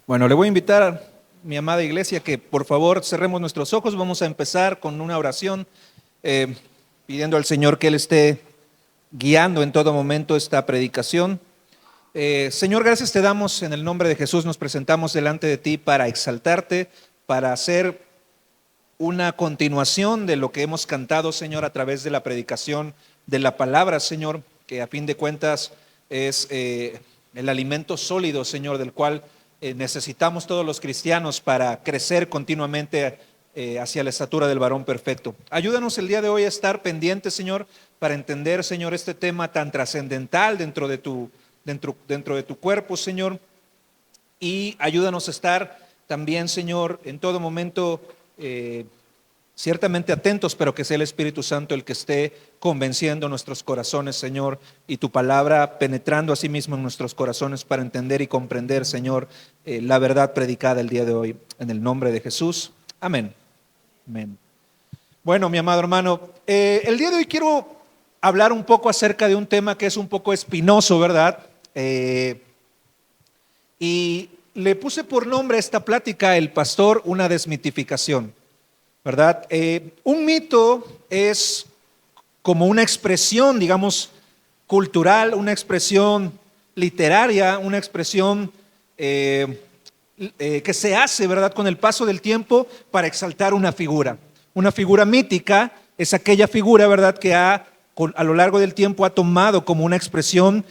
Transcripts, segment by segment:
Bueno, le voy a invitar a mi amada iglesia que por favor cerremos nuestros ojos. Vamos a empezar con una oración eh, pidiendo al Señor que Él esté guiando en todo momento esta predicación. Señor, gracias te damos en el nombre de Jesús. Nos presentamos delante de ti para exaltarte, para hacer una continuación de lo que hemos cantado, Señor, a través de la predicación de la palabra, Señor, que a fin de cuentas es el alimento sólido, Señor, del cual necesitamos todos los cristianos para crecer continuamente hacia la estatura del varón perfecto. Ayúdanos el día de hoy a estar pendientes, Señor, para entender, Señor, este tema tan trascendental dentro de tu cuerpo, Señor, y ayúdanos a estar también, Señor, en todo momento ciertamente atentos, pero que sea el Espíritu Santo el que esté convenciendo nuestros corazones, Señor, y tu palabra penetrando a sí mismo en nuestros corazones para entender y comprender, Señor, la verdad predicada el día de hoy. En el nombre de Jesús. Amén. Amén. Bueno, mi amado hermano, el día de hoy quiero hablar un poco acerca de un tema que es un poco espinoso, ¿verdad? Y le puse por nombre a esta plática, el pastor, una desmitificación, ¿verdad? Un mito es como una expresión, digamos, cultural, una expresión literaria, una expresión que se hace, ¿verdad?, con el paso del tiempo para exaltar una figura. Una figura mítica es aquella figura, ¿verdad?, que a lo largo del tiempo ha tomado como una expresión,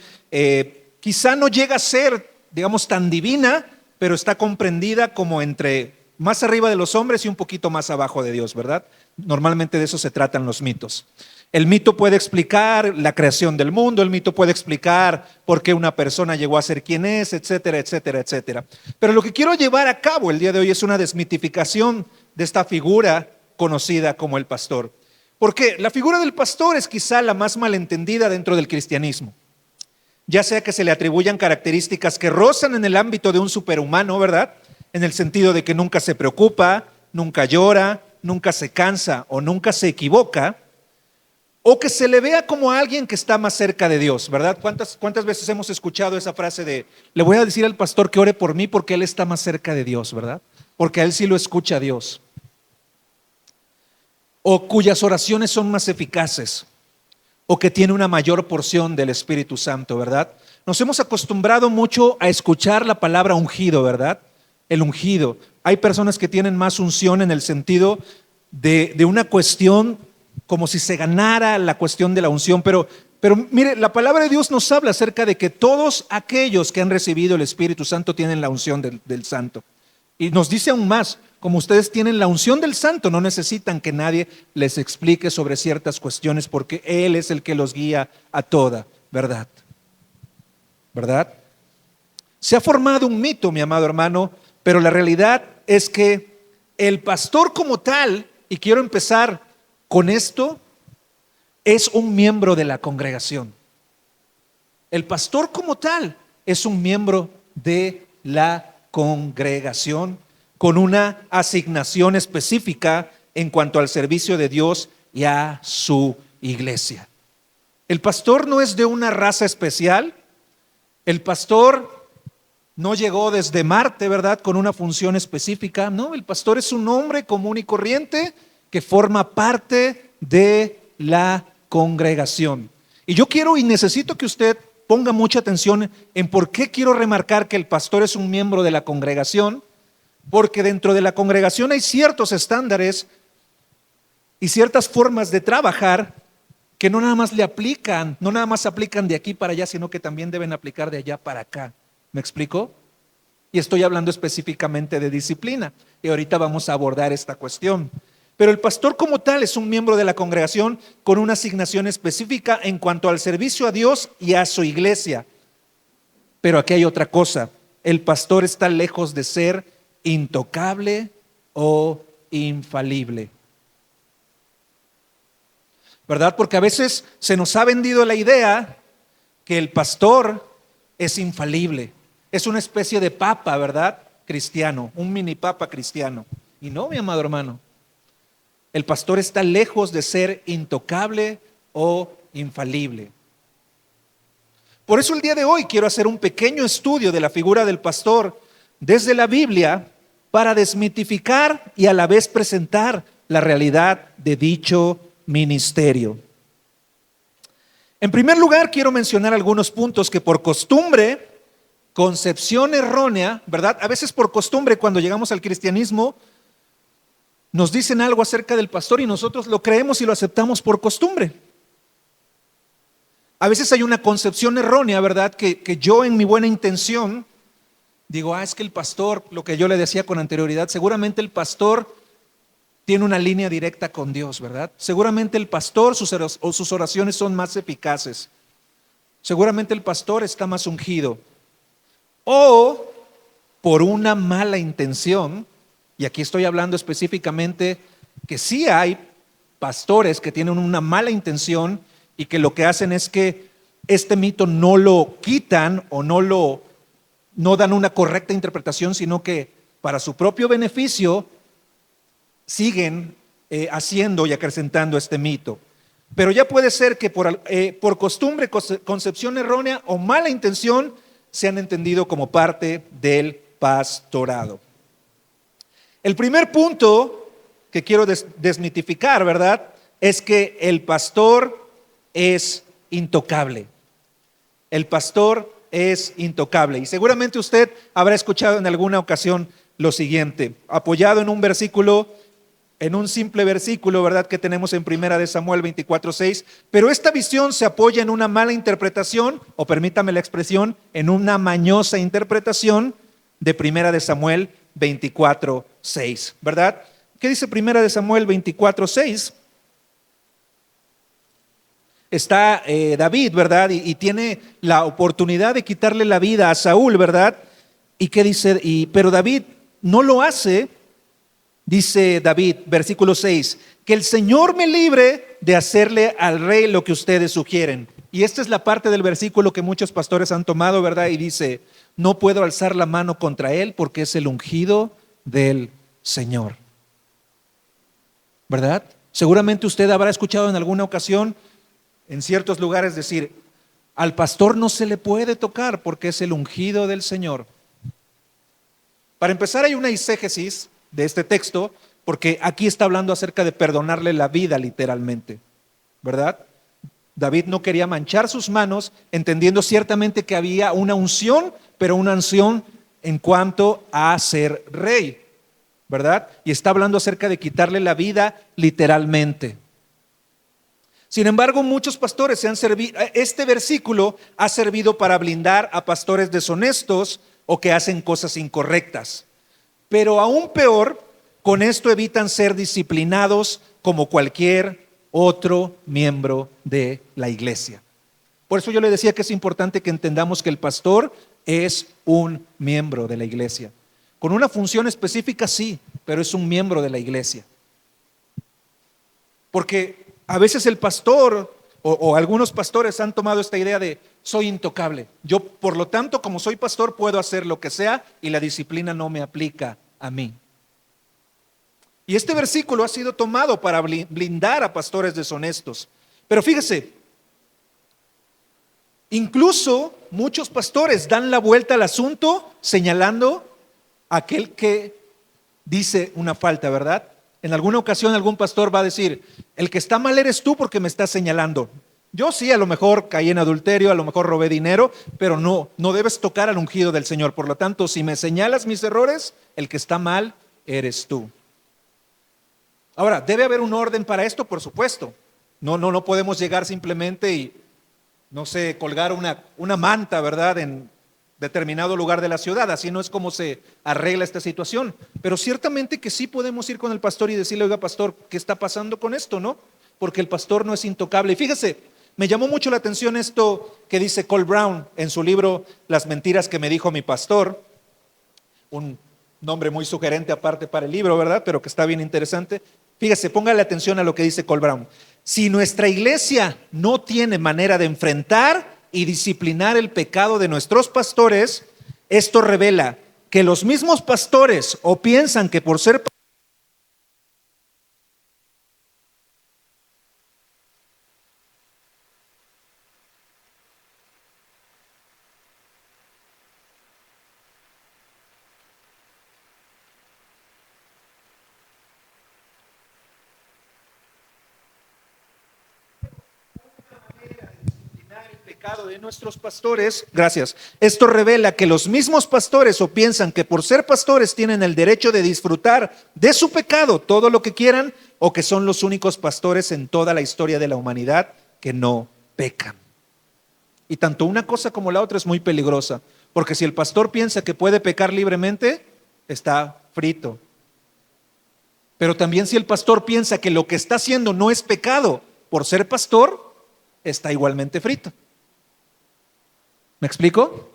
quizá no llega a ser, digamos, tan divina, pero está comprendida como entre más arriba de los hombres y un poquito más abajo de Dios, ¿verdad? Normalmente de eso se tratan los mitos. El mito puede explicar la creación del mundo, el mito puede explicar por qué una persona llegó a ser quien es, etcétera, etcétera, etcétera. Pero lo que quiero llevar a cabo el día de hoy es una desmitificación de esta figura conocida como el pastor. Porque la figura del pastor es quizá la más malentendida dentro del cristianismo. Ya sea que se le atribuyan características que rozan en el ámbito de un superhumano, ¿verdad? En el sentido de que nunca se preocupa, nunca llora, nunca se cansa o nunca se equivoca, o que se le vea como alguien que está más cerca de Dios, ¿verdad? ¿Cuántas veces hemos escuchado esa frase de, le voy a decir al pastor que ore por mí porque él está más cerca de Dios, ¿verdad? Porque a él sí lo escucha Dios. O cuyas oraciones son más eficaces, o que tiene una mayor porción del Espíritu Santo, ¿verdad? Nos hemos acostumbrado mucho a escuchar la palabra ungido, ¿verdad? El ungido. Hay personas que tienen más unción en el sentido de una cuestión como si se ganara la cuestión de la unción, pero mire, la palabra de Dios nos habla acerca de que todos aquellos que han recibido el Espíritu Santo tienen la unción del Santo. Y nos dice aún más, como ustedes tienen la unción del Santo, no necesitan que nadie les explique sobre ciertas cuestiones porque Él es el que los guía a toda verdad. ¿Verdad? Se ha formado un mito, mi amado hermano, pero la realidad es que el pastor como tal, y quiero empezar con esto, es un miembro de la congregación. El pastor como tal es un miembro de la congregación con una asignación específica en cuanto al servicio de Dios y a su iglesia. El pastor no es de una raza especial. El pastor no llegó desde Marte, ¿verdad?, con una función específica. No, el pastor es un hombre común y corriente que forma parte de la congregación. Y yo quiero y necesito que usted ponga mucha atención en por qué quiero remarcar que el pastor es un miembro de la congregación, porque dentro de la congregación hay ciertos estándares y ciertas formas de trabajar que no nada más le aplican, no nada más aplican de aquí para allá, sino que también deben aplicar de allá para acá. ¿Me explico? Y estoy hablando específicamente de disciplina, y ahorita vamos a abordar esta cuestión. Pero el pastor como tal es un miembro de la congregación con una asignación específica en cuanto al servicio a Dios y a su iglesia. Pero aquí hay otra cosa, el pastor está lejos de ser intocable o infalible. ¿Verdad? Porque a veces se nos ha vendido la idea que el pastor es infalible. Es una especie de papa, ¿verdad? Cristiano, un mini papa cristiano. Y no, mi amado hermano. El pastor está lejos de ser intocable o infalible. Por eso el día de hoy quiero hacer un pequeño estudio de la figura del pastor desde la Biblia para desmitificar y a la vez presentar la realidad de dicho ministerio. En primer lugar, quiero mencionar algunos puntos que por costumbre, concepción errónea, ¿verdad? A veces por costumbre cuando llegamos al cristianismo nos dicen algo acerca del pastor y nosotros lo creemos y lo aceptamos por costumbre. A veces hay una concepción errónea, ¿verdad? Que yo en mi buena intención digo, es que el pastor, lo que yo le decía con anterioridad, seguramente el pastor tiene una línea directa con Dios, ¿verdad? Seguramente el pastor, sus oraciones son más eficaces. Seguramente el pastor está más ungido. O por una mala intención, y aquí estoy hablando específicamente que sí hay pastores que tienen una mala intención y que lo que hacen es que este mito no lo quitan o no dan una correcta interpretación, sino que para su propio beneficio siguen haciendo y acrecentando este mito. Pero ya puede ser que por costumbre, concepción errónea o mala intención sean entendido como parte del pastorado. El primer punto que quiero desmitificar, ¿verdad? Es que el pastor es intocable. El pastor es intocable. Y seguramente usted habrá escuchado en alguna ocasión lo siguiente, apoyado en un versículo, en un simple versículo, ¿verdad? Que tenemos en Primera de Samuel 24:6, pero esta visión se apoya en una mala interpretación, o permítame la expresión, en una mañosa interpretación de Primera de Samuel 24:6, ¿verdad? ¿Qué dice Primera de Samuel 24:6? Está David, ¿verdad? Y tiene la oportunidad de quitarle la vida a Saúl, ¿verdad? ¿Y qué dice? Pero David no lo hace. Dice David, versículo 6, que el Señor me libre de hacerle al rey lo que ustedes sugieren. Y esta es la parte del versículo que muchos pastores han tomado, ¿verdad? Y dice, no puedo alzar la mano contra él porque es el ungido del Señor. ¿Verdad? Seguramente usted habrá escuchado en alguna ocasión en ciertos lugares decir, al pastor no se le puede tocar porque es el ungido del Señor. Para empezar, hay una exégesis de este texto, porque aquí está hablando acerca de perdonarle la vida literalmente, ¿verdad? David no quería manchar sus manos, entendiendo ciertamente que había una unción, pero una unción en cuanto a ser rey, ¿verdad? Y está hablando acerca de quitarle la vida literalmente. Sin embargo, muchos pastores se han servido, este versículo ha servido para blindar a pastores deshonestos o que hacen cosas incorrectas. Pero aún peor, con esto evitan ser disciplinados como cualquier otro miembro de la iglesia. Por eso yo le decía que es importante que entendamos que el pastor es un miembro de la iglesia. Con una función específica, sí, pero es un miembro de la iglesia. Porque a veces el pastor o algunos pastores han tomado esta idea de soy intocable. Yo, por lo tanto, como soy pastor, puedo hacer lo que sea y la disciplina no me aplica a mí. Y este versículo ha sido tomado para blindar a pastores deshonestos. Pero fíjese, incluso muchos pastores dan la vuelta al asunto señalando a aquel que dice una falta, ¿verdad? En alguna ocasión algún pastor va a decir, el que está mal eres tú porque me estás señalando. Yo sí, a lo mejor caí en adulterio, a lo mejor robé dinero, pero no debes tocar al ungido del Señor. Por lo tanto, si me señalas mis errores, el que está mal eres tú. Ahora, debe haber un orden para esto, por supuesto. No podemos llegar simplemente y, no sé, colgar una manta, ¿verdad?, en determinado lugar de la ciudad. Así no es como se arregla esta situación. Pero ciertamente que sí podemos ir con el pastor y decirle, oiga, pastor, ¿qué está pasando con esto, no? Porque el pastor no es intocable. Y fíjese, me llamó mucho la atención esto que dice Cole Brown en su libro Las mentiras que me dijo mi pastor. Un nombre muy sugerente aparte para el libro, ¿verdad? Pero que está bien interesante. Fíjese, póngale atención a lo que dice Cole Brown. Si nuestra iglesia no tiene manera de enfrentar y disciplinar el pecado de nuestros pastores, esto revela que los mismos pastores o piensan que por ser pecado de nuestros pastores, gracias, esto revela que los mismos pastores o piensan que por ser pastores tienen el derecho de disfrutar de su pecado todo lo que quieran, o que son los únicos pastores en toda la historia de la humanidad que no pecan. Y tanto una cosa como la otra es muy peligrosa, porque si el pastor piensa que puede pecar libremente, está frito. Pero también si el pastor piensa que lo que está haciendo no es pecado por ser pastor, está igualmente frito. ¿Me explico?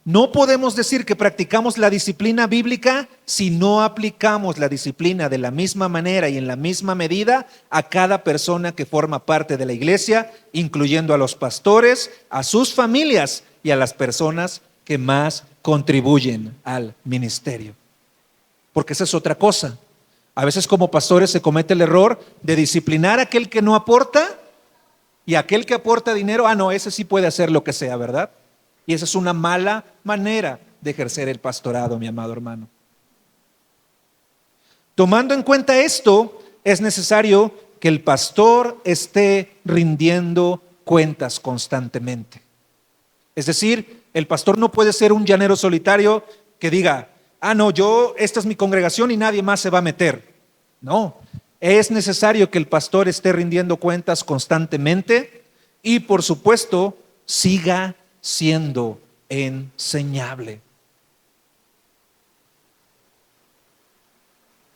No podemos decir que practicamos la disciplina bíblica si no aplicamos la disciplina de la misma manera y en la misma medida a cada persona que forma parte de la iglesia, incluyendo a los pastores, a sus familias y a las personas que más contribuyen al ministerio. Porque esa es otra cosa. A veces como pastores se comete el error de disciplinar a aquel que no aporta, y aquel que aporta dinero, no, ese sí puede hacer lo que sea, ¿verdad? Y esa es una mala manera de ejercer el pastorado, mi amado hermano. Tomando en cuenta esto, es necesario que el pastor esté rindiendo cuentas constantemente. Es decir, el pastor no puede ser un llanero solitario que diga, esta es mi congregación y nadie más se va a meter. No, es necesario que el pastor esté rindiendo cuentas constantemente y, por supuesto, siga siendo enseñable.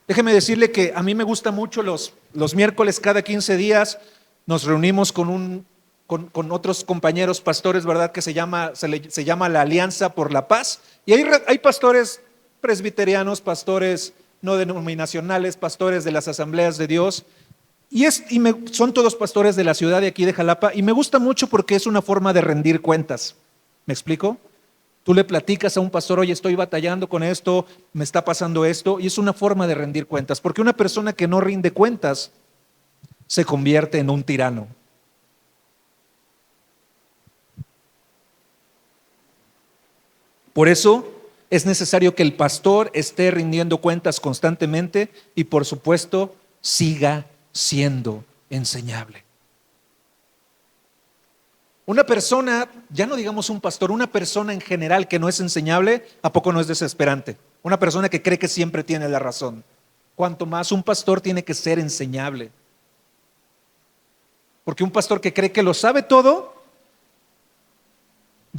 Déjeme decirle que a mí me gusta mucho los miércoles cada 15 días, nos reunimos con otros compañeros pastores, ¿verdad? Que se llama la Alianza por la Paz. Y hay pastores presbiterianos, pastores no denominacionales, pastores de las asambleas de Dios. Son todos pastores de la ciudad de aquí de Jalapa. Y me gusta mucho porque es una forma de rendir cuentas. ¿Me explico? Tú le platicas a un pastor, oye, estoy batallando con esto, me está pasando esto. Y es una forma de rendir cuentas. Porque una persona que no rinde cuentas se convierte en un tirano. Por eso es necesario que el pastor esté rindiendo cuentas constantemente y, por supuesto, siga siendo enseñable. Una persona, ya no digamos un pastor, una persona en general que no es enseñable, ¿a poco no es desesperante? Una persona que cree que siempre tiene la razón. Cuanto más un pastor tiene que ser enseñable. Porque un pastor que cree que lo sabe todo,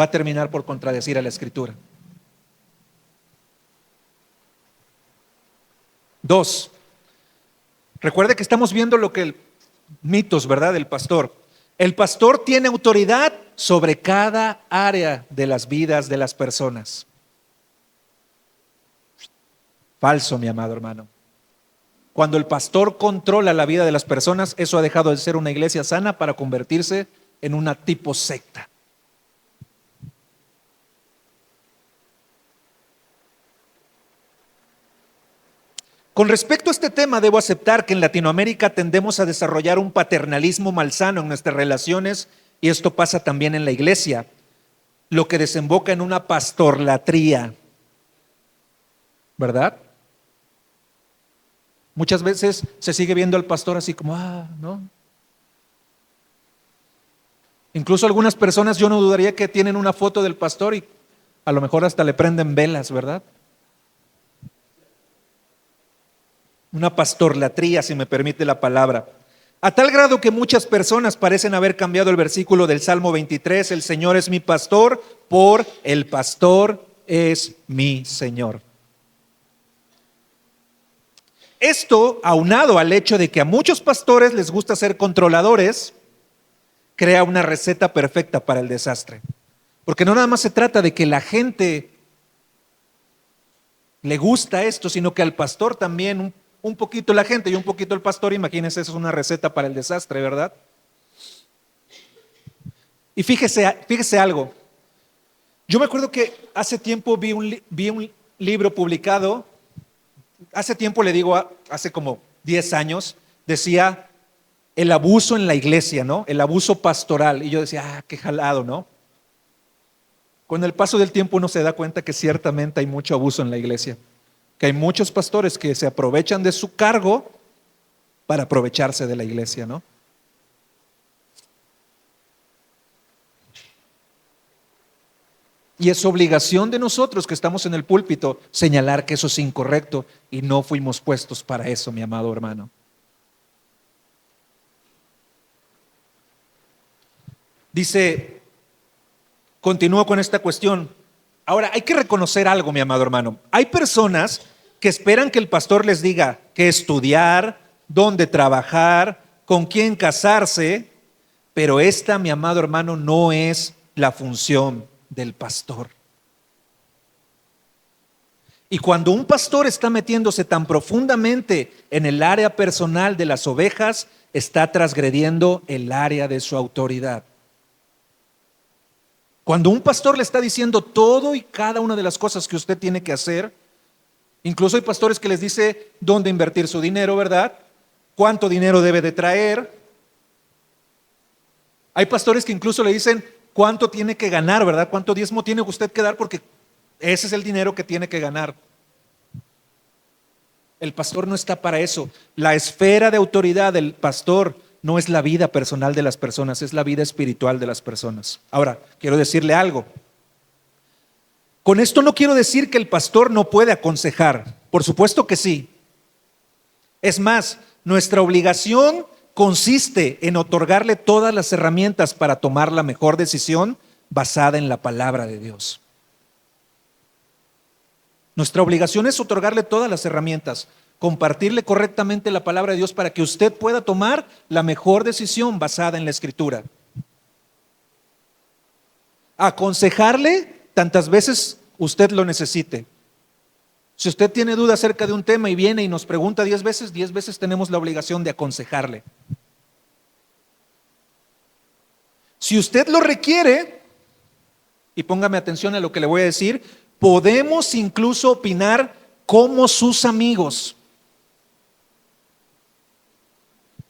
va a terminar por contradecir a la Escritura. 2. Recuerde que estamos viendo mitos, ¿verdad? Del pastor. El pastor tiene autoridad sobre cada área de las vidas de las personas. Falso, mi amado hermano. Cuando el pastor controla la vida de las personas, eso ha dejado de ser una iglesia sana para convertirse en una tipo secta. Con respecto a este tema, debo aceptar que en Latinoamérica tendemos a desarrollar un paternalismo malsano en nuestras relaciones, y esto pasa también en la iglesia, lo que desemboca en una pastorlatría, ¿verdad? Muchas veces se sigue viendo al pastor así como, ¿no? Incluso algunas personas, yo no dudaría que tienen una foto del pastor y a lo mejor hasta le prenden velas, ¿verdad? Una pastorlatría, si me permite la palabra. A tal grado que muchas personas parecen haber cambiado el versículo del Salmo 23, el Señor es mi pastor, por el pastor es mi Señor. Esto, aunado al hecho de que a muchos pastores les gusta ser controladores, crea una receta perfecta para el desastre. Porque no nada más se trata de que la gente le gusta esto, sino que al pastor también un poquito la gente y un poquito el pastor. Imagínense, eso es una receta para el desastre, ¿verdad? Y fíjese algo. Yo me acuerdo que hace tiempo vi un libro publicado. Hace tiempo, le digo, hace como 10 años, decía el abuso en la iglesia, ¿no? El abuso pastoral. Y yo decía, qué jalado, ¿no? Con el paso del tiempo uno se da cuenta que ciertamente hay mucho abuso en la iglesia. Que hay muchos pastores que se aprovechan de su cargo para aprovecharse de la iglesia, ¿no? Y es obligación de nosotros que estamos en el púlpito señalar que eso es incorrecto y no fuimos puestos para eso, mi amado hermano. Dice, continúo con esta cuestión. Ahora, hay que reconocer algo, mi amado hermano. Hay personas que esperan que el pastor les diga qué estudiar, dónde trabajar, con quién casarse, pero esta, mi amado hermano, no es la función del pastor. Y cuando un pastor está metiéndose tan profundamente en el área personal de las ovejas, está transgrediendo el área de su autoridad. Cuando un pastor le está diciendo todo y cada una de las cosas que usted tiene que hacer, incluso hay pastores que les dice dónde invertir su dinero, ¿verdad? Cuánto dinero debe de traer. Hay pastores que incluso le dicen cuánto tiene que ganar, ¿verdad? Cuánto diezmo tiene usted que dar porque ese es el dinero que tiene que ganar. El pastor no está para eso. La esfera de autoridad del pastor no es la vida personal de las personas, es la vida espiritual de las personas. Ahora, quiero decirle algo. Con esto no quiero decir que el pastor no puede aconsejar. Por supuesto que sí. Es más, nuestra obligación consiste en otorgarle todas las herramientas para tomar la mejor decisión basada en la palabra de Dios. Nuestra obligación es otorgarle todas las herramientas, compartirle correctamente la palabra de Dios para que usted pueda tomar la mejor decisión basada en la Escritura. Aconsejarle tantas veces usted lo necesite. Si usted tiene duda acerca de un tema y viene y nos pregunta 10 veces tenemos la obligación de aconsejarle. Si usted lo requiere, y póngame atención a lo que le voy a decir, podemos incluso opinar como sus amigos.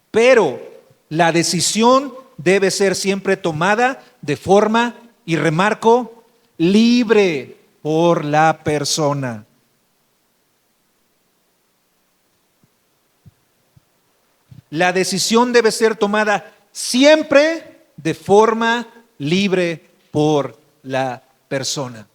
Pero la decisión debe ser siempre tomada de forma, y remarco, libre por la persona. La decisión debe ser tomada siempre de forma libre por la persona.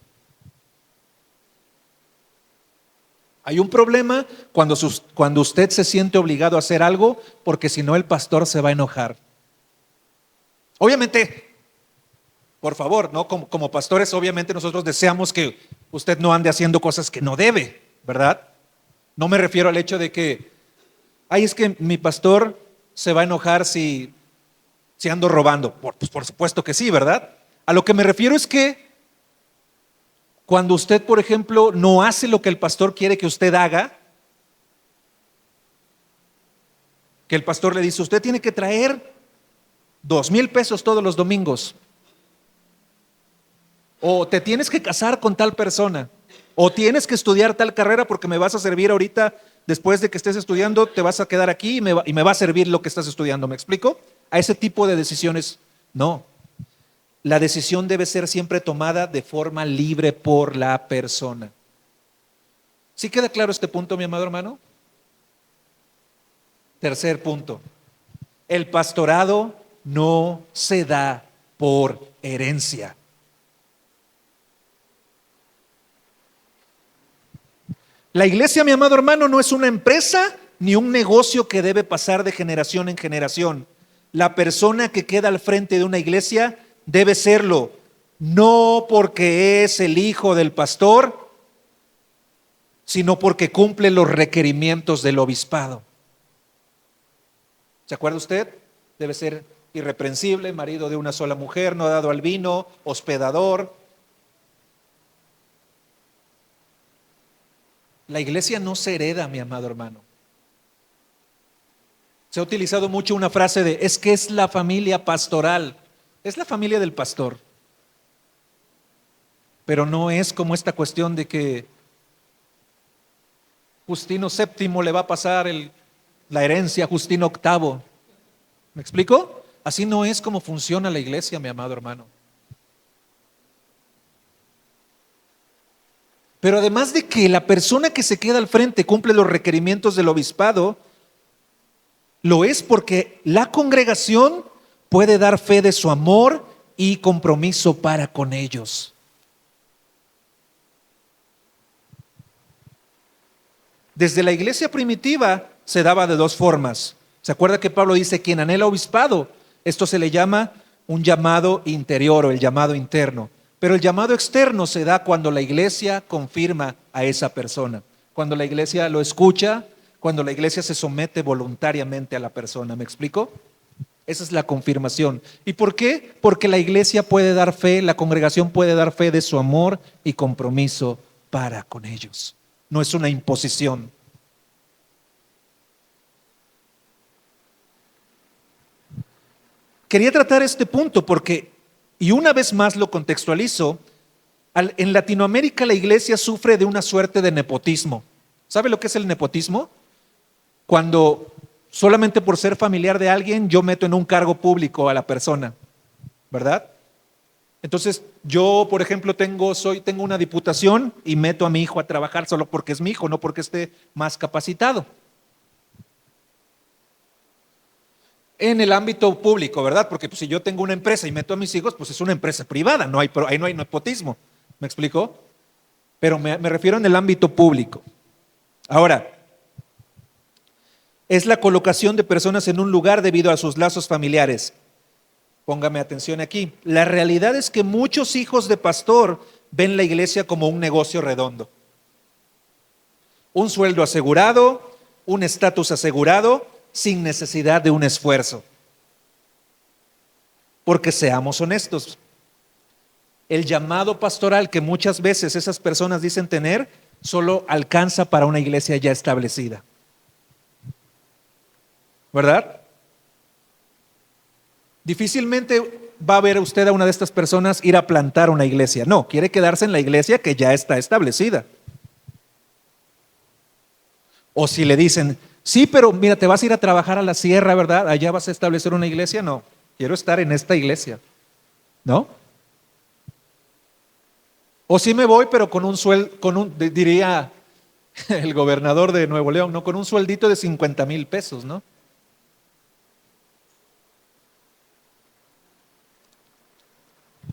Hay un problema cuando usted se siente obligado a hacer algo, porque si no el pastor se va a enojar. Obviamente, por favor, ¿no? Como pastores, obviamente nosotros deseamos que usted no ande haciendo cosas que no debe, ¿verdad? No me refiero al hecho de que, ay, es que mi pastor se va a enojar si ando robando. Pues por supuesto que sí, ¿verdad? A lo que me refiero es que cuando usted, por ejemplo, no hace lo que el pastor quiere que usted haga, que el pastor le dice, usted tiene que traer 2,000 pesos todos los domingos, o te tienes que casar con tal persona, o tienes que estudiar tal carrera porque me vas a servir ahorita, después de que estés estudiando, te vas a quedar aquí y me va a servir lo que estás estudiando. ¿Me explico? A ese tipo de decisiones, no. La decisión debe ser siempre tomada de forma libre por la persona. ¿Sí queda claro este punto, mi amado hermano? Tercer punto. El pastorado no se da por herencia. La iglesia, mi amado hermano, no es una empresa ni un negocio que debe pasar de generación en generación. La persona que queda al frente de una iglesia debe serlo, no porque es el hijo del pastor, sino porque cumple los requerimientos del obispado. ¿Se acuerda usted? Debe ser irreprensible, marido de una sola mujer, no dado al vino, hospedador. La iglesia no se hereda, mi amado hermano. Se ha utilizado mucho una frase de, es que es la familia pastoral. Es la familia del pastor. Pero no es como esta cuestión de que Justino VII le va a pasar la herencia a Justino VIII. ¿Me explico? Así no es como funciona la iglesia, mi amado hermano. Pero además de que la persona que se queda al frente cumple los requerimientos del obispado, lo es porque la congregación puede dar fe de su amor y compromiso para con ellos. Desde la iglesia primitiva se daba de dos formas. ¿Se acuerda que Pablo dice, quien anhela obispado? Esto se le llama un llamado interior o el llamado interno. Pero el llamado externo se da cuando la iglesia confirma a esa persona, cuando la iglesia lo escucha, cuando la iglesia se somete voluntariamente a la persona. ¿Me explico? Esa es la confirmación. ¿Y por qué? Porque la iglesia puede dar fe, la congregación puede dar fe de su amor y compromiso para con ellos. No es una imposición. Quería tratar este punto porque, y una vez más lo contextualizo, en Latinoamérica la iglesia sufre de una suerte de nepotismo. ¿Sabe lo que es el nepotismo? Cuando solamente por ser familiar de alguien yo meto en un cargo público a la persona, ¿verdad? Entonces yo, por ejemplo, tengo una diputación y meto a mi hijo a trabajar solo porque es mi hijo, no porque esté más capacitado. En el ámbito público, ¿verdad? Porque pues, si yo tengo una empresa y meto a mis hijos, pues es una empresa privada, ahí no hay nepotismo. ¿Me explico? Pero me refiero en el ámbito público. Ahora, es la colocación de personas en un lugar debido a sus lazos familiares. Póngame atención aquí. La realidad es que muchos hijos de pastor ven la iglesia como un negocio redondo. Un sueldo asegurado, un estatus asegurado, sin necesidad de un esfuerzo. Porque seamos honestos, el llamado pastoral que muchas veces esas personas dicen tener, solo alcanza para una iglesia ya establecida. ¿Verdad? Difícilmente va a ver usted a una de estas personas ir a plantar una iglesia. No, quiere quedarse en la iglesia que ya está establecida. O si le dicen, sí, pero mira, te vas a ir a trabajar a la sierra, ¿verdad? Allá vas a establecer una iglesia. No, quiero estar en esta iglesia, ¿no? O sí me voy, pero con un sueldo, diría el gobernador de Nuevo León, ¿no? Con un sueldito de 50,000 pesos, ¿no?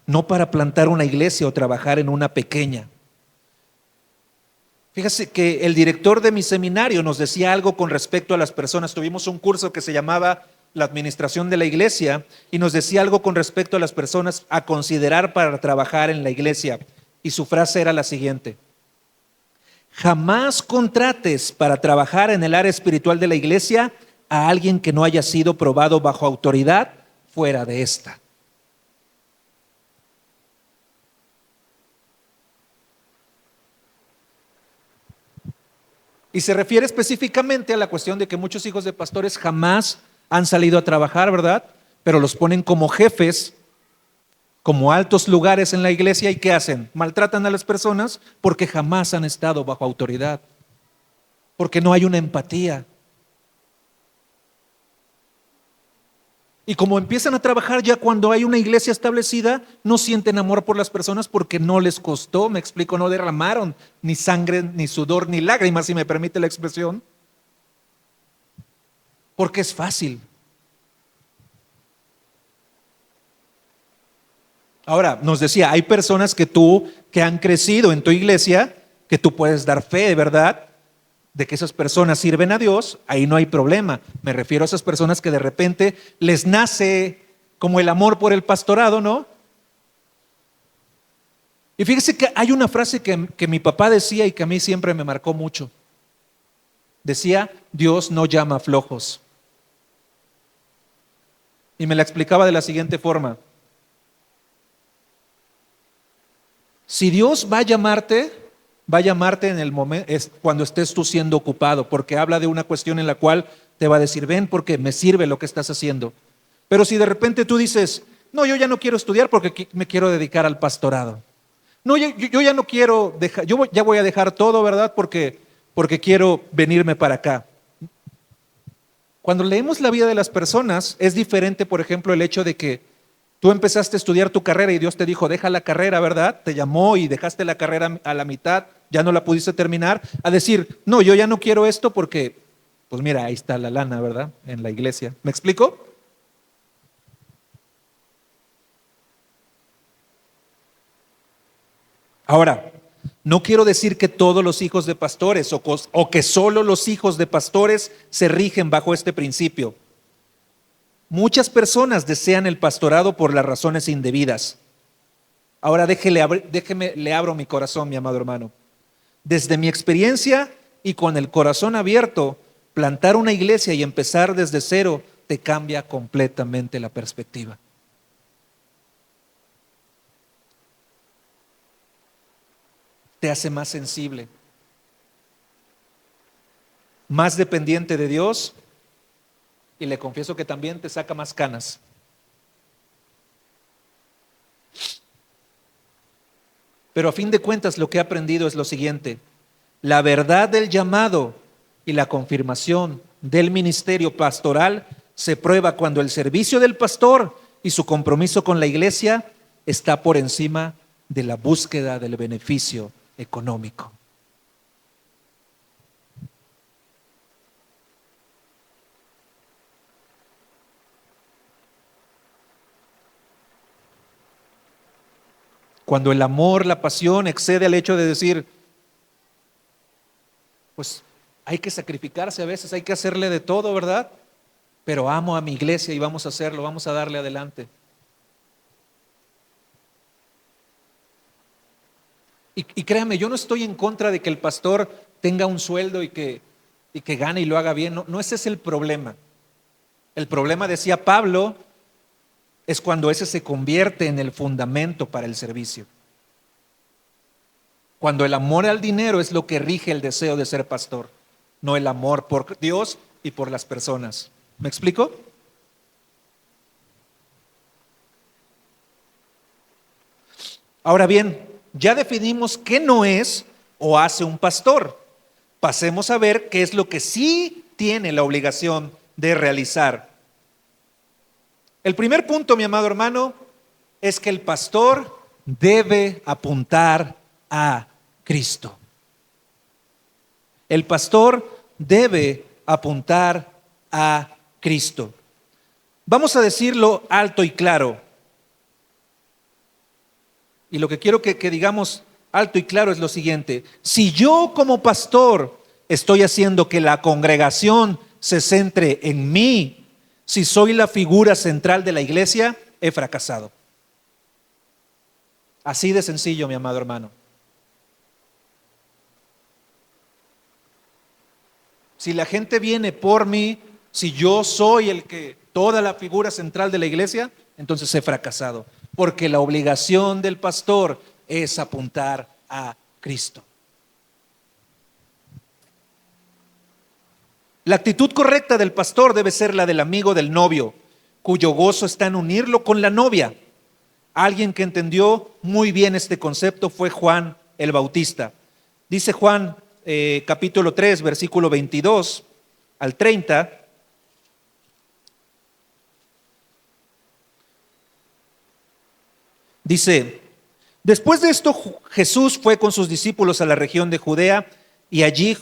No para plantar una iglesia o trabajar en una pequeña. Fíjese que el director de mi seminario nos decía algo con respecto a las personas. Tuvimos un curso que se llamaba la administración de la iglesia y nos decía algo con respecto a las personas a considerar para trabajar en la iglesia. Y su frase era la siguiente: jamás contrates para trabajar en el área espiritual de la iglesia a alguien que no haya sido probado bajo autoridad fuera de esta. Y se refiere específicamente a la cuestión de que muchos hijos de pastores jamás han salido a trabajar, ¿verdad? Pero los ponen como jefes, como altos lugares en la iglesia. ¿Y qué hacen? Maltratan a las personas porque jamás han estado bajo autoridad, porque no hay una empatía. Y como empiezan a trabajar ya cuando hay una iglesia establecida, no sienten amor por las personas porque no les costó, me explico, no derramaron ni sangre, ni sudor, ni lágrimas, si me permite la expresión, porque es fácil. Ahora, nos decía, hay personas que han crecido en tu iglesia, que tú puedes dar fe, ¿verdad?, de que esas personas sirven a Dios. Ahí no hay problema. Me refiero a esas personas que de repente les nace como el amor por el pastorado, ¿no? Y fíjese que hay una frase que mi papá decía y que a mí siempre me marcó mucho. Decía, Dios no llama a flojos. Y me la explicaba de la siguiente forma: si Dios va a llamarte en el momento, cuando estés tú siendo ocupado, porque habla de una cuestión en la cual te va a decir, ven porque me sirve lo que estás haciendo. Pero si de repente tú dices, no, yo ya no quiero estudiar porque me quiero dedicar al pastorado. No, yo ya no quiero dejar, ya voy a dejar todo, ¿verdad? Porque quiero venirme para acá. Cuando leemos la vida de las personas, es diferente, por ejemplo, el hecho de que tú empezaste a estudiar tu carrera y Dios te dijo, deja la carrera, ¿verdad? Te llamó y dejaste la carrera a la mitad, ya no la pudiste terminar, a decir, no, yo ya no quiero esto porque, pues mira, ahí está la lana, ¿verdad? En la iglesia. ¿Me explico? Ahora, No quiero decir que todos los hijos de pastores o que solo los hijos de pastores se rigen bajo este principio. Muchas personas desean el pastorado por las razones indebidas. Ahora déjeme, le abro mi corazón, mi amado hermano. Desde mi experiencia y con el corazón abierto, plantar una iglesia y empezar desde cero te cambia completamente la perspectiva. Te hace más sensible, más dependiente de Dios, y le confieso que también te saca más canas. Pero a fin de cuentas lo que he aprendido es lo siguiente: la verdad del llamado y la confirmación del ministerio pastoral se prueba cuando el servicio del pastor y su compromiso con la iglesia está por encima de la búsqueda del beneficio económico. Cuando el amor, la pasión excede al hecho de decir, pues hay que sacrificarse a veces, hay que hacerle de todo, ¿verdad? Pero amo a mi iglesia y vamos a hacerlo, vamos a darle adelante. Y créame, yo no estoy en contra de que el pastor tenga un sueldo y que gane y lo haga bien. No, no ese es el problema. El problema, decía Pablo, es cuando ese se convierte en el fundamento para el servicio. Cuando el amor al dinero es lo que rige el deseo de ser pastor, no el amor por Dios y por las personas. ¿Me explico? Ahora bien, ya definimos qué no es o hace un pastor. Pasemos a ver qué es lo que sí tiene la obligación de realizar. El primer punto, mi amado hermano, es que el pastor debe apuntar a Cristo. El pastor debe apuntar a Cristo. Vamos a decirlo alto y claro. Y lo que quiero que digamos alto y claro es lo siguiente: si yo como pastor estoy haciendo que la congregación se centre en mí, si soy la figura central de la iglesia, he fracasado. Así de sencillo, mi amado hermano. Si la gente viene por mí, si yo soy toda la figura central de la iglesia, entonces he fracasado. Porque la obligación del pastor es apuntar a Cristo. La actitud correcta del pastor debe ser la del amigo del novio, cuyo gozo está en unirlo con la novia. Alguien que entendió muy bien este concepto fue Juan el Bautista. Dice Juan capítulo 3, versículo 22 al 30. Dice: después de esto Jesús fue con sus discípulos a la región de Judea y allí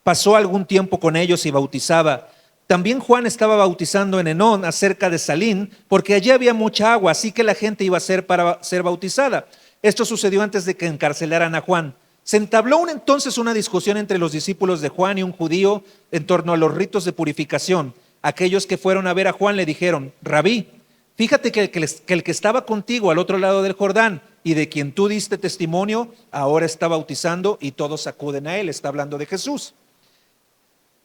pasó algún tiempo con ellos y bautizaba. También Juan estaba bautizando en Enón, acerca de Salín, porque allí había mucha agua, así que la gente iba a ser para ser bautizada. Esto sucedió antes de que encarcelaran a Juan. Se entabló entonces una discusión entre los discípulos de Juan y un judío en torno a los ritos de purificación. Aquellos que fueron a ver a Juan le dijeron: Rabí, fíjate que el que estaba contigo al otro lado del Jordán y de quien tú diste testimonio, ahora está bautizando y todos acuden a él. Está hablando de Jesús.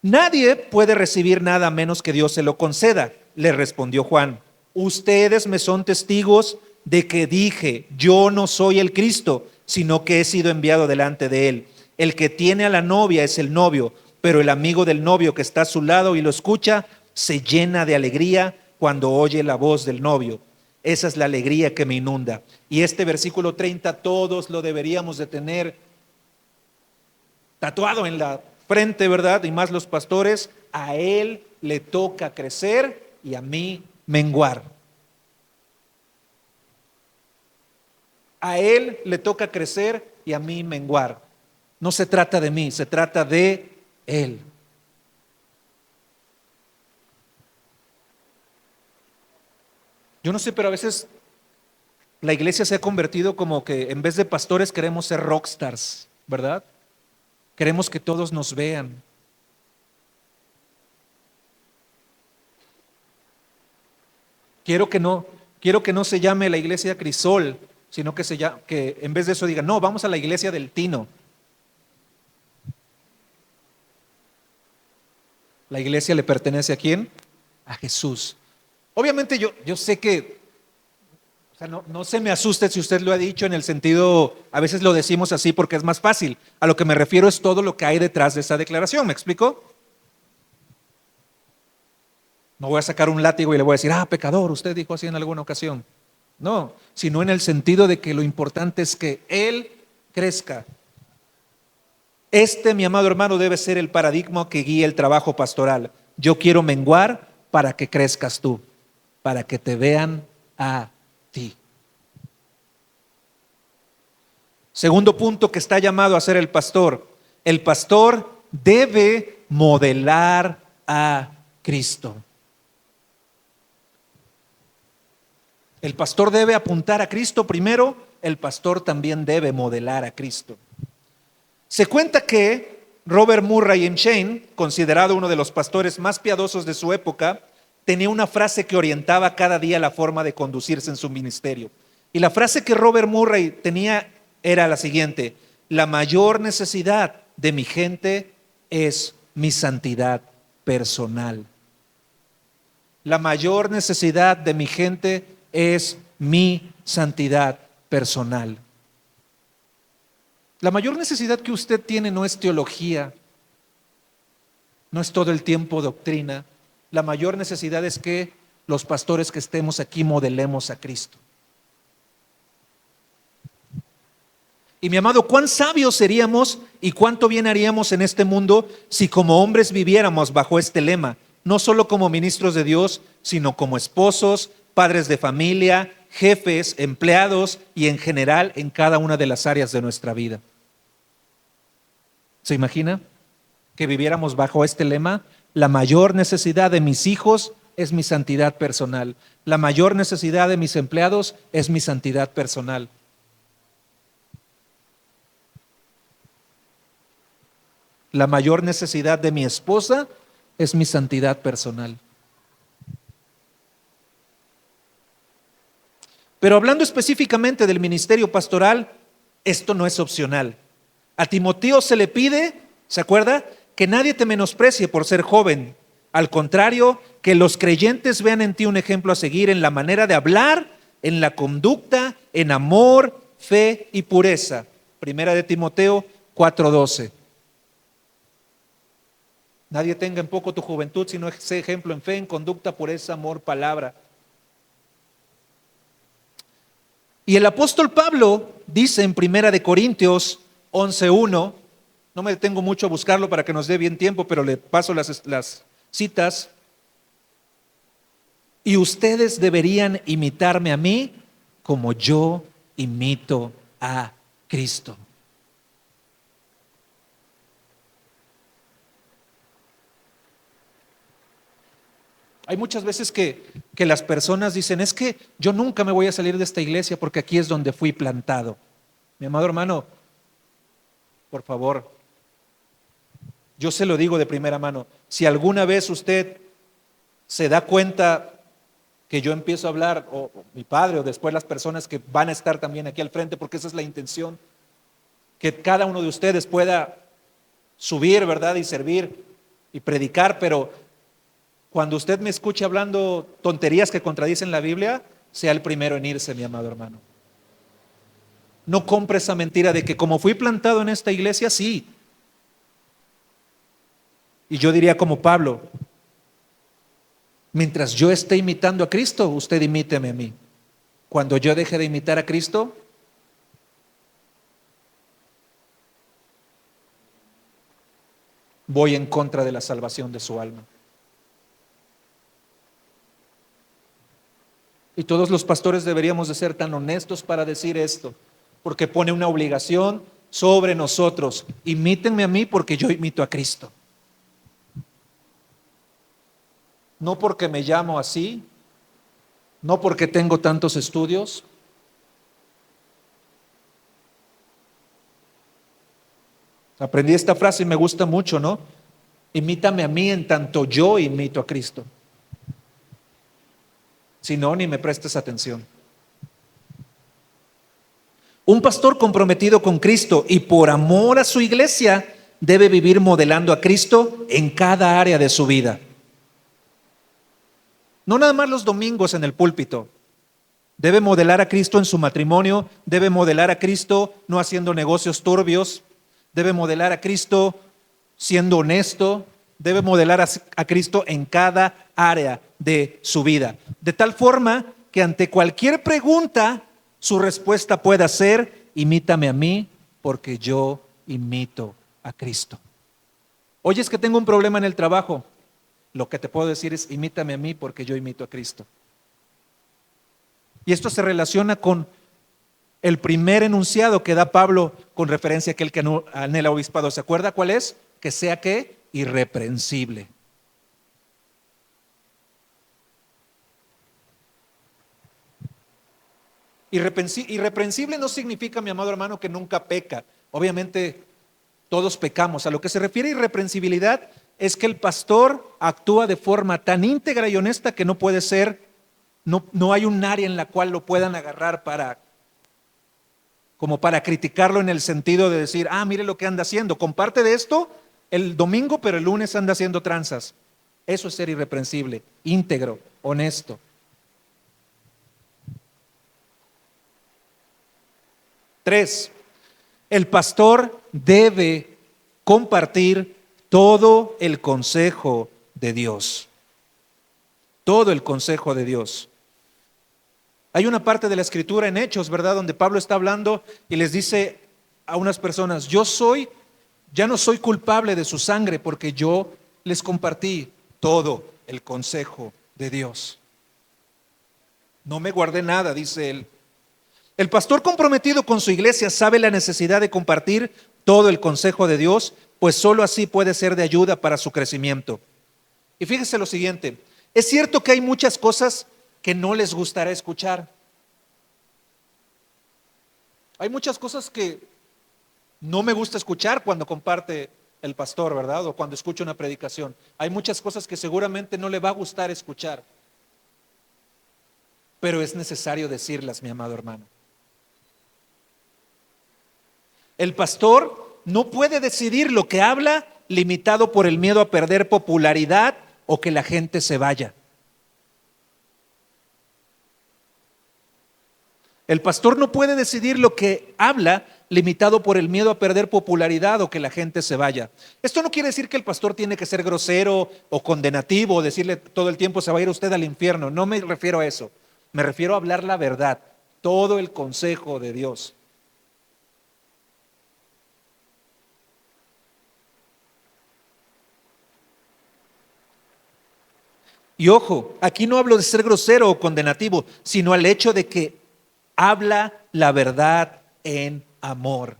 Nadie puede recibir nada a menos que Dios se lo conceda, le respondió Juan. Ustedes me son testigos de que dije: yo no soy el Cristo, sino que he sido enviado delante de él. El que tiene a la novia es el novio, pero el amigo del novio que está a su lado y lo escucha, se llena de alegría cuando oye la voz del novio. Esa es la alegría que me inunda. Y este versículo 30 todos lo deberíamos de tener tatuado en la frente, ¿verdad? Y más los pastores. A él le toca crecer y a mí menguar. A él le toca crecer y a mí menguar. No se trata de mí, se trata de él. Yo no sé, pero a veces la iglesia se ha convertido como que en vez de pastores queremos ser rockstars, ¿verdad? Queremos que todos nos vean. Quiero que no, quiero que no se llame la iglesia Crisol, sino que en vez de eso digan, no, vamos a la iglesia del Tino. ¿La iglesia le pertenece a quién? A Jesús. Obviamente yo sé que, o sea, no se me asuste si usted lo ha dicho en el sentido, a veces lo decimos así porque es más fácil. A lo que me refiero es todo lo que hay detrás de esa declaración, ¿me explico? No voy a sacar un látigo y le voy a decir, pecador, usted dijo así en alguna ocasión. No, sino en el sentido de que lo importante es que Él crezca. Mi amado hermano, debe ser el paradigma que guíe el trabajo pastoral. Yo quiero menguar para que crezcas tú, para que te vean a ti. Segundo punto que está llamado a hacer el pastor. El pastor debe modelar a Cristo. El pastor debe apuntar a Cristo primero, el pastor también debe modelar a Cristo. Se cuenta que Robert Murray M'Cheyne, considerado uno de los pastores más piadosos de su época, tenía una frase que orientaba cada día la forma de conducirse en su ministerio. Y la frase que Robert Murray tenía era la siguiente: la mayor necesidad de mi gente es mi santidad personal. La mayor necesidad de mi gente es mi santidad personal. La mayor necesidad que usted tiene no es teología, no es todo el tiempo doctrina. La mayor necesidad es que los pastores que estemos aquí modelemos a Cristo. Y mi amado, cuán sabios seríamos y cuánto bien haríamos en este mundo si como hombres viviéramos bajo este lema, no solo como ministros de Dios, sino como esposos, padres de familia, jefes, empleados y en general en cada una de las áreas de nuestra vida. ¿Se imagina que viviéramos bajo este lema? La mayor necesidad de mis hijos es mi santidad personal. La mayor necesidad de mis empleados es mi santidad personal. La mayor necesidad de mi esposa es mi santidad personal. Pero hablando específicamente del ministerio pastoral, esto no es opcional. A Timoteo se le pide, ¿se acuerda? Que nadie te menosprecie por ser joven. Al contrario, que los creyentes vean en ti un ejemplo a seguir en la manera de hablar, en la conducta, en amor, fe y pureza. Primera de Timoteo 4:12. Nadie tenga en poco tu juventud, sino ese ejemplo en fe, en conducta, pureza, amor, palabra. Y el apóstol Pablo dice en Primera de Corintios 11:1, no me detengo mucho a buscarlo para que nos dé bien tiempo, pero le paso las citas. Y ustedes deberían imitarme a mí como yo imito a Cristo. Hay muchas veces que las personas dicen, es que yo nunca me voy a salir de esta iglesia porque aquí es donde fui plantado. Mi amado hermano, por favor, yo se lo digo de primera mano, si alguna vez usted se da cuenta que yo empiezo a hablar, o mi padre, o después las personas que van a estar también aquí al frente, porque esa es la intención, que cada uno de ustedes pueda subir, ¿verdad? Y servir y predicar, pero cuando usted me escuche hablando tonterías que contradicen la Biblia, sea el primero en irse, mi amado hermano. No compre esa mentira de que como fui plantado en esta iglesia, sí. Y yo diría como Pablo, mientras yo esté imitando a Cristo, usted imíteme a mí. Cuando yo deje de imitar a Cristo, voy en contra de la salvación de su alma. Y todos los pastores deberíamos de ser tan honestos para decir esto, porque pone una obligación sobre nosotros. Imítenme a mí porque yo imito a Cristo. No porque me llamo así, no porque tengo tantos estudios, Aprendí esta frase y me gusta mucho, ¿no? Imítame a mí en tanto yo imito a Cristo. Si no, ni me prestes atención. Un pastor comprometido con Cristo y por amor a su iglesia debe vivir modelando a Cristo en cada área de su vida. No nada más los domingos en el púlpito. Debe modelar a Cristo en su matrimonio, debe modelar a Cristo no haciendo negocios turbios, debe modelar a Cristo siendo honesto, debe modelar a Cristo en cada área de su vida. De tal forma que ante cualquier pregunta, su respuesta pueda ser: imítame a mí porque yo imito a Cristo. Oye, es que tengo un problema en el trabajo. Lo que te puedo decir es: imítame a mí porque yo imito a Cristo. Y esto se relaciona con el primer enunciado que da Pablo con referencia a aquel que anhela obispado. ¿Se acuerda cuál es? Que sea ¿qué? Irreprensible. Irreprensible no significa, mi amado hermano, que nunca peca. Obviamente todos pecamos. A lo que se refiere a irreprensibilidad es que el pastor actúa de forma tan íntegra y honesta que no puede ser, no hay un área en la cual lo puedan agarrar como para criticarlo en el sentido de decir: mire lo que anda haciendo, comparte de esto el domingo, pero el lunes anda haciendo tranzas. Eso es ser irreprensible, íntegro, honesto. Tres, el pastor debe compartir todo el consejo de Dios. Todo el consejo de Dios. Hay una parte de la escritura en Hechos, ¿verdad?, donde Pablo está hablando y les dice a unas personas: ya no soy culpable de su sangre porque yo les compartí todo el consejo de Dios. No me guardé nada, dice él. El pastor comprometido con su iglesia sabe la necesidad de compartir todo el consejo de Dios, pues sólo así puede ser de ayuda para su crecimiento. Y fíjese lo siguiente: es cierto que hay muchas cosas que no les gustará escuchar. Hay muchas cosas que no me gusta escuchar cuando comparte el pastor, ¿verdad? O cuando escucho una predicación. Hay muchas cosas que seguramente no le va a gustar escuchar. Pero es necesario decirlas, mi amado hermano. El pastor no puede decidir lo que habla limitado por el miedo a perder popularidad o que la gente se vaya. El pastor no puede decidir lo que habla limitado por el miedo a perder popularidad o que la gente se vaya. Esto no quiere decir que el pastor tiene que ser grosero o condenativo o decirle todo el tiempo: se va a ir usted al infierno. No me refiero a eso. Me refiero a hablar la verdad, todo el consejo de Dios. Y ojo, aquí no hablo de ser grosero o condenativo, sino al hecho de que habla la verdad en amor.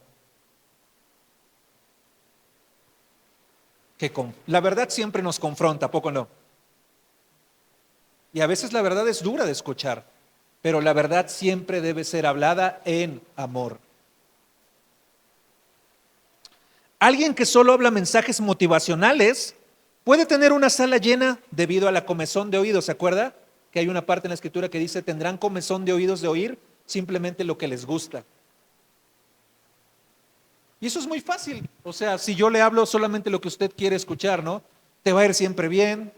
La verdad siempre nos confronta, ¿a poco no? Y a veces la verdad es dura de escuchar, pero la verdad siempre debe ser hablada en amor. Alguien que solo habla mensajes motivacionales puede tener una sala llena debido a la comezón de oídos. ¿Se acuerda que hay una parte en la escritura que dice: tendrán comezón de oídos de oír simplemente lo que les gusta? Y eso es muy fácil. O sea, si yo le hablo solamente lo que usted quiere escuchar, ¿no? Te va a ir siempre bien.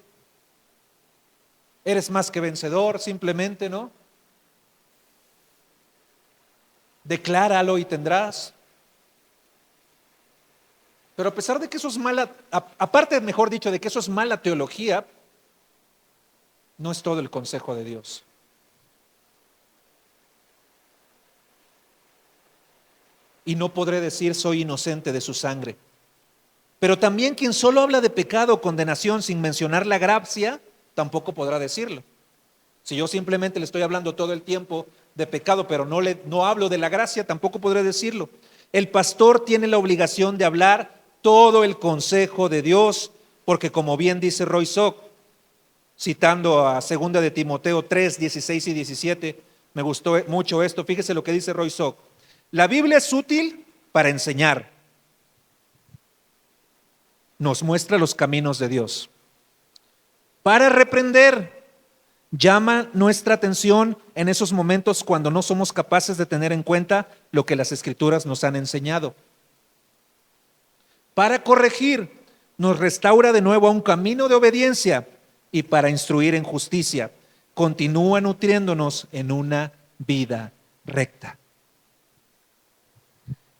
Eres más que vencedor, simplemente, ¿no? Decláralo y tendrás. Pero a pesar de que eso es aparte, mejor dicho, de que eso es mala teología, no es todo el consejo de Dios. Y no podré decir: soy inocente de su sangre. Pero también quien solo habla de pecado o condenación sin mencionar la gracia, tampoco podrá decirlo. Si yo simplemente le estoy hablando todo el tiempo de pecado, pero no hablo de la gracia, tampoco podré decirlo. El pastor tiene la obligación de hablar todo el consejo de Dios, porque como bien dice Roy Sock, citando a 2 de Timoteo 3, 16 y 17, me gustó mucho esto. Fíjese lo que dice Roy Sock: la Biblia es útil para enseñar, nos muestra los caminos de Dios. Para reprender, llama nuestra atención en esos momentos cuando no somos capaces de tener en cuenta lo que las Escrituras nos han enseñado. Para corregir, nos restaura de nuevo a un camino de obediencia, y para instruir en justicia, continúa nutriéndonos en una vida recta.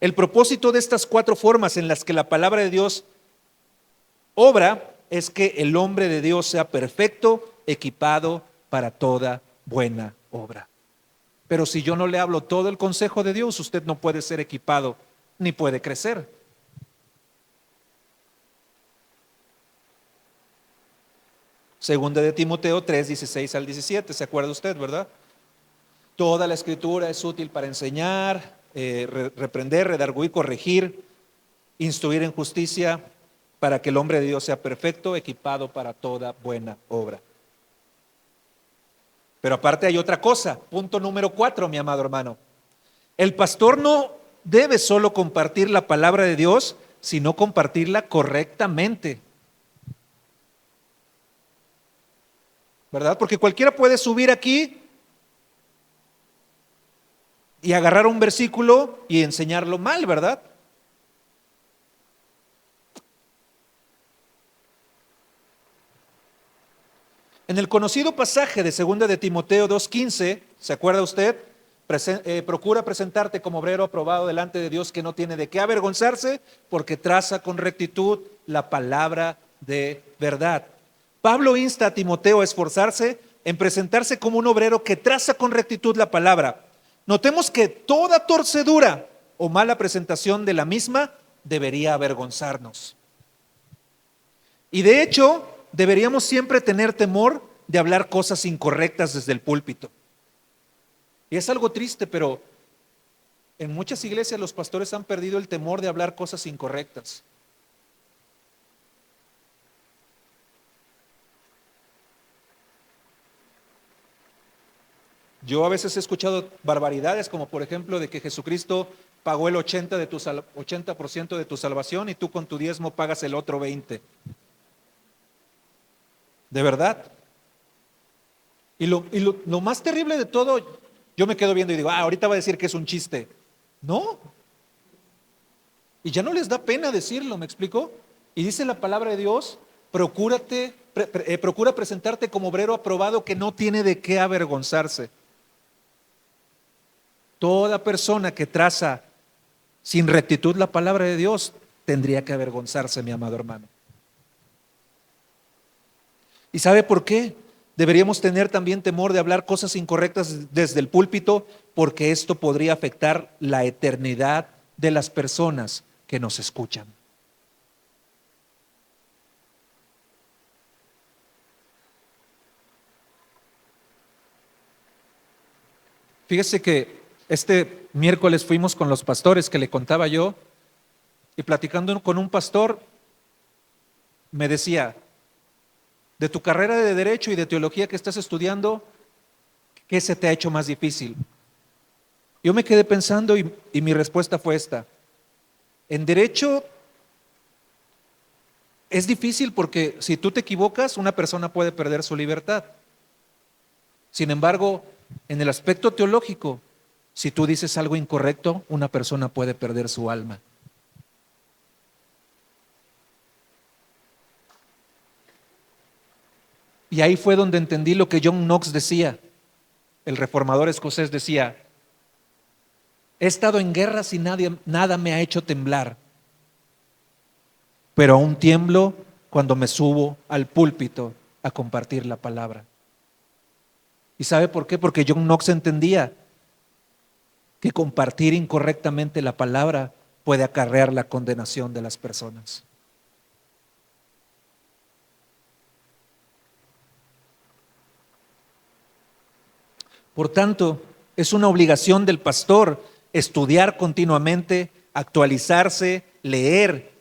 El propósito de estas 4 formas en las que la palabra de Dios obra es que el hombre de Dios sea perfecto, equipado para toda buena obra. Pero si yo no le hablo todo el consejo de Dios, usted no puede ser equipado ni puede crecer. Segunda de Timoteo 3, 16 al 17, ¿se acuerda usted, verdad? Toda la Escritura es útil para enseñar, reprender, redarguir, corregir, instruir en justicia, para que el hombre de Dios sea perfecto, equipado para toda buena obra. Pero aparte hay otra cosa, punto número 4, mi amado hermano. El pastor no debe solo compartir la palabra de Dios, sino compartirla correctamente. ¿Verdad? Porque cualquiera puede subir aquí y agarrar un versículo y enseñarlo mal, ¿verdad? En el conocido pasaje de 2 de Timoteo 2:15, ¿se acuerda usted? Procura presentarte como obrero aprobado delante de Dios, que no tiene de qué avergonzarse, porque traza con rectitud la palabra de verdad. Pablo insta a Timoteo a esforzarse en presentarse como un obrero que traza con rectitud la palabra. Notemos que toda torcedura o mala presentación de la misma debería avergonzarnos. Y de hecho, deberíamos siempre tener temor de hablar cosas incorrectas desde el púlpito. Y es algo triste, pero en muchas iglesias los pastores han perdido el temor de hablar cosas incorrectas. Yo a veces he escuchado barbaridades, como por ejemplo de que Jesucristo pagó el 80% de tu salvación y tú con tu diezmo pagas el otro 20%. ¿De verdad? Y lo más terrible de todo, yo me quedo viendo y digo, ahorita va a decir que es un chiste. No. Y ya no les da pena decirlo, ¿me explico? Y dice la palabra de Dios, procura presentarte como obrero aprobado que no tiene de qué avergonzarse. Toda persona que traza sin rectitud la palabra de Dios tendría que avergonzarse, mi amado hermano. ¿Y sabe por qué? Deberíamos tener también temor de hablar cosas incorrectas desde el púlpito, porque esto podría afectar la eternidad de las personas que nos escuchan. Fíjese que este miércoles fuimos con los pastores que le contaba yo, y platicando con un pastor me decía, de tu carrera de Derecho y de Teología que estás estudiando, ¿qué se te ha hecho más difícil? Yo me quedé pensando y mi respuesta fue esta. En Derecho es difícil porque si tú te equivocas, una persona puede perder su libertad. Sin embargo, en el aspecto teológico, si tú dices algo incorrecto, una persona puede perder su alma. Y ahí fue donde entendí lo que John Knox decía, el reformador escocés decía, he estado en guerras y nada me ha hecho temblar, pero aún tiemblo cuando me subo al púlpito a compartir la palabra. ¿Y sabe por qué? Porque John Knox entendía que compartir incorrectamente la palabra puede acarrear la condenación de las personas. Por tanto, es una obligación del pastor estudiar continuamente, actualizarse, leer.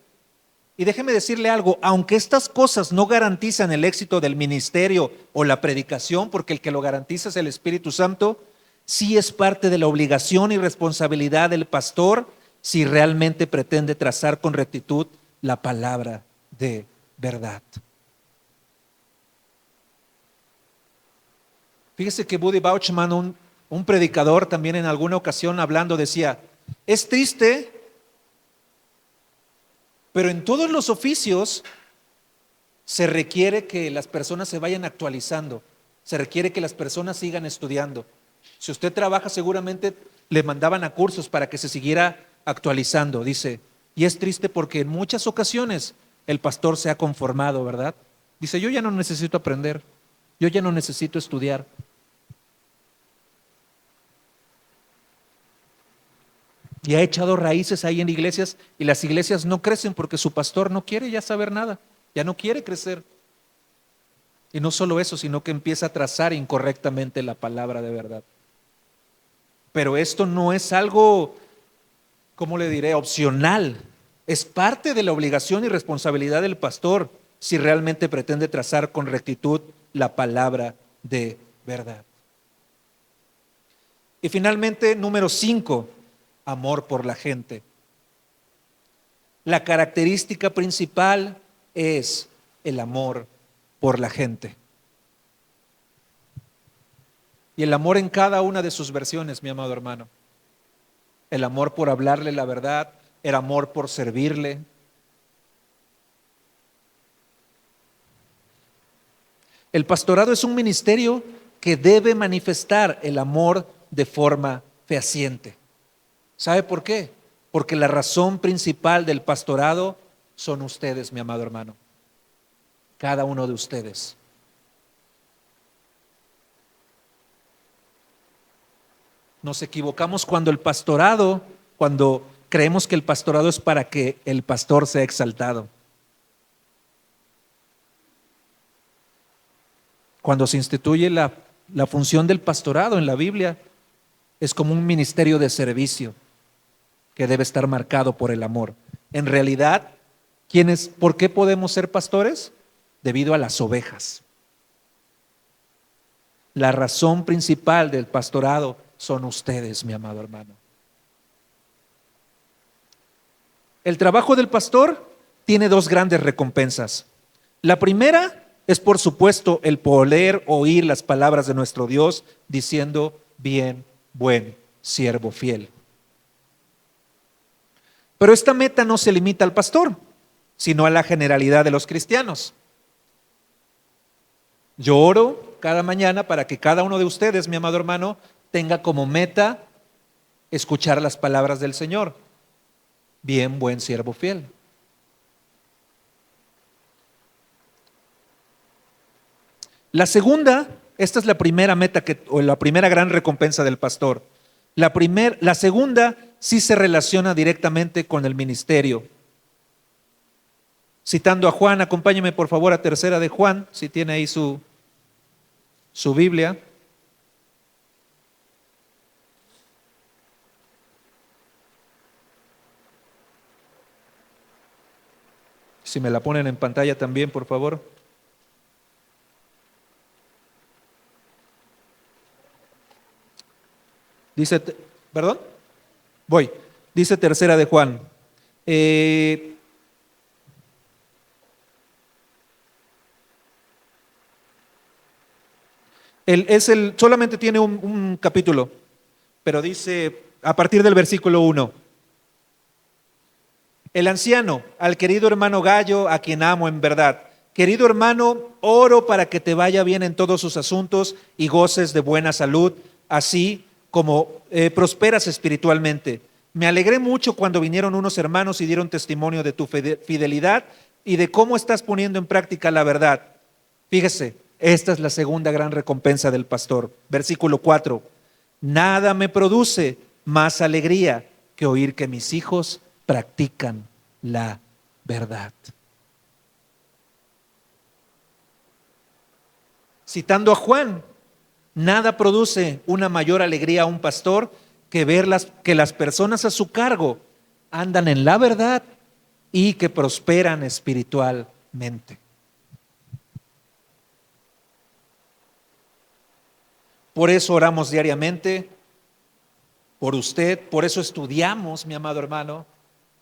Y déjeme decirle algo, aunque estas cosas no garantizan el éxito del ministerio o la predicación, porque el que lo garantiza es el Espíritu Santo, sí es parte de la obligación y responsabilidad del pastor si realmente pretende trazar con rectitud la palabra de verdad. Fíjese que Buddy Bauchman, un predicador, también en alguna ocasión hablando decía, es triste, pero en todos los oficios se requiere que las personas se vayan actualizando, se requiere que las personas sigan estudiando. Si usted trabaja, seguramente le mandaban a cursos para que se siguiera actualizando, dice, y es triste porque en muchas ocasiones el pastor se ha conformado, ¿verdad? Dice, yo ya no necesito aprender, yo ya no necesito estudiar. Y ha echado raíces ahí en iglesias y las iglesias no crecen porque su pastor no quiere ya saber nada, ya no quiere crecer. Y no solo eso, sino que empieza a trazar incorrectamente la palabra de verdad. Pero esto no es algo, ¿cómo le diré?, opcional. Es parte de la obligación y responsabilidad del pastor si realmente pretende trazar con rectitud la palabra de verdad. Y finalmente, número 5, amor por la gente. La característica principal es el amor por la gente. Y el amor en cada una de sus versiones, mi amado hermano. El amor por hablarle la verdad, el amor por servirle. El pastorado es un ministerio que debe manifestar el amor de forma fehaciente. ¿Sabe por qué? Porque la razón principal del pastorado son ustedes, mi amado hermano. Cada uno de ustedes. Nos equivocamos cuando creemos que el pastorado es para que el pastor sea exaltado. Cuando se instituye la función del pastorado en la Biblia, es como un ministerio de servicio que debe estar marcado por el amor. En realidad, ¿por qué podemos ser pastores? Debido a las ovejas. La razón principal del pastorado son ustedes, mi amado hermano. El trabajo del pastor tiene 2 grandes recompensas. La primera es, por supuesto, el poder oír las palabras de nuestro Dios diciendo, bien, buen siervo fiel. Pero esta meta no se limita al pastor, sino a la generalidad de los cristianos. Yo oro cada mañana para que cada uno de ustedes, mi amado hermano, tenga como meta escuchar las palabras del Señor. Bien, buen siervo fiel. La segunda, esta es la primera meta o la primera gran recompensa del pastor. La segunda sí se relaciona directamente con el ministerio. Citando a Juan, acompáñeme por favor a 3 de Juan, si tiene ahí su Biblia. Si me la ponen en pantalla también, por favor. Dice, ¿perdón? Voy. Dice 3 de Juan. Solamente tiene un capítulo, pero dice a partir del versículo 1. El anciano, al querido hermano Gallo, a quien amo en verdad. Querido hermano, oro para que te vaya bien en todos sus asuntos y goces de buena salud, así como prosperas espiritualmente. Me alegré mucho cuando vinieron unos hermanos y dieron testimonio de tu fidelidad y de cómo estás poniendo en práctica la verdad. Fíjese, esta es la segunda gran recompensa del pastor. Versículo 4. Nada me produce más alegría que oír que mis hijos practican la verdad. Citando a Juan, nada produce una mayor alegría a un pastor que ver que las personas a su cargo andan en la verdad y que prosperan espiritualmente. Por eso oramos diariamente por usted, por eso estudiamos, mi amado hermano,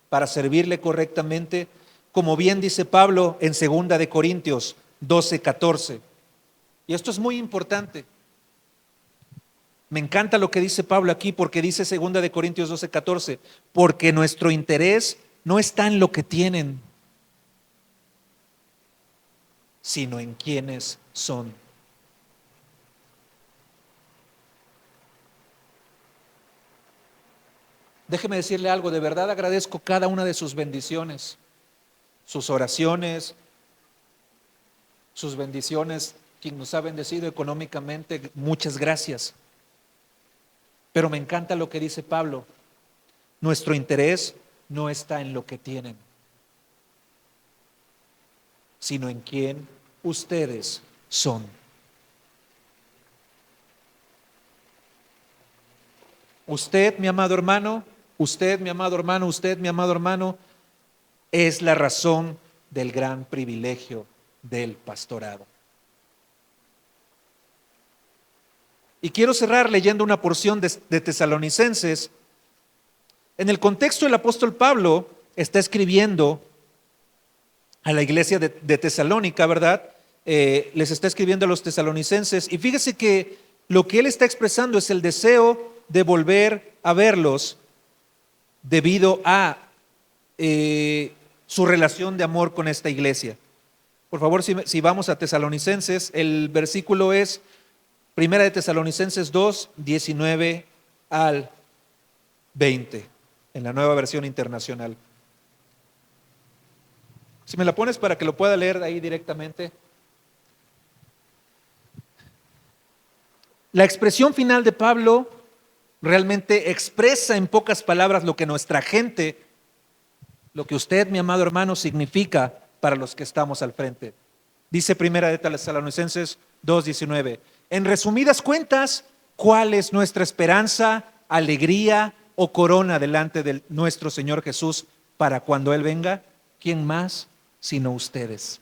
para servirle correctamente, como bien dice Pablo en 2 Corintios 12:14. Y esto es muy importante. Me encanta lo que dice Pablo aquí, porque dice 2 Corintios 12:14, porque nuestro interés no está en lo que tienen, sino en quiénes son. Déjeme decirle algo, de verdad agradezco cada una de sus bendiciones, sus oraciones, sus bendiciones, quien nos ha bendecido económicamente, muchas gracias. Pero me encanta lo que dice Pablo, nuestro interés no está en lo que tienen, sino en quién ustedes son. Usted, mi amado hermano, usted, mi amado hermano, usted, mi amado hermano, es la razón del gran privilegio del pastorado. Y quiero cerrar leyendo una porción de Tesalonicenses. En el contexto, el apóstol Pablo está escribiendo a la iglesia de Tesalónica, ¿verdad? Les está escribiendo a los tesalonicenses, y fíjese que lo que él está expresando es el deseo de volver a verlos debido a su relación de amor con esta iglesia. Por favor, si vamos a Tesalonicenses, el versículo es Primera de Tesalonicenses 2:19 al 20, en la Nueva Versión Internacional. Si me la pones para que lo pueda leer ahí directamente. La expresión final de Pablo realmente expresa en pocas palabras lo que nuestra gente, lo que usted, mi amado hermano, significa para los que estamos al frente. Dice Primera de Tesalonicenses 2:19. En resumidas cuentas, ¿cuál es nuestra esperanza, alegría o corona delante de nuestro Señor Jesús para cuando Él venga? ¿Quién más sino ustedes?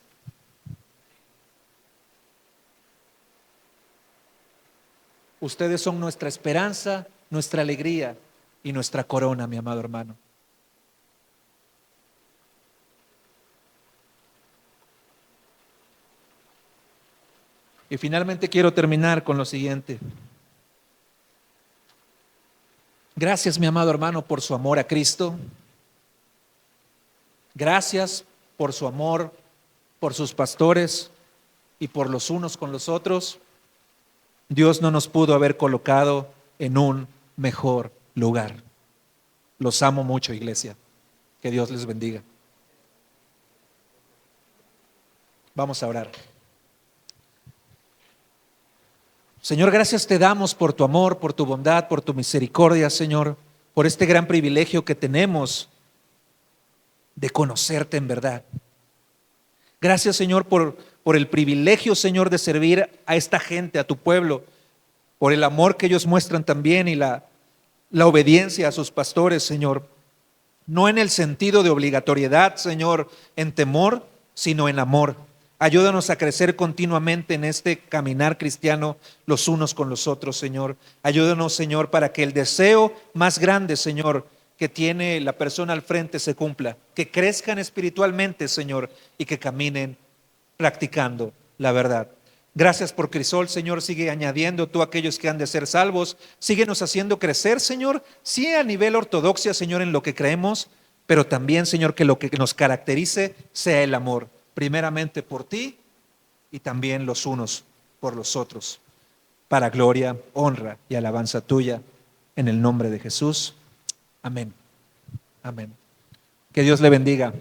Ustedes son nuestra esperanza, nuestra alegría y nuestra corona, mi amado hermano. Y finalmente quiero terminar con lo siguiente. Gracias, mi amado hermano, por su amor a Cristo. Gracias por su amor por sus pastores y por los unos con los otros. Dios no nos pudo haber colocado en un mejor lugar. Los amo mucho, iglesia. Que Dios les bendiga. Vamos a orar. Señor, gracias te damos por tu amor, por tu bondad, por tu misericordia, Señor, por este gran privilegio que tenemos de conocerte en verdad. Gracias, Señor, por el privilegio, Señor, de servir a esta gente, a tu pueblo, por el amor que ellos muestran también y la obediencia a sus pastores, Señor. No en el sentido de obligatoriedad, Señor, en temor, sino en amor. Ayúdanos a crecer continuamente en este caminar cristiano los unos con los otros, Señor. Ayúdanos, Señor, para que el deseo más grande, Señor, que tiene la persona al frente se cumpla. Que crezcan espiritualmente, Señor, y que caminen practicando la verdad. Gracias por Crisol, Señor. Sigue añadiendo tú a aquellos que han de ser salvos. Síguenos haciendo crecer, Señor. Sí, a nivel ortodoxia, Señor, en lo que creemos, pero también, Señor, que lo que nos caracterice sea el amor. Primeramente por ti y también los unos por los otros, para gloria, honra y alabanza tuya, en el nombre de Jesús. Amén. Amén. Que Dios le bendiga.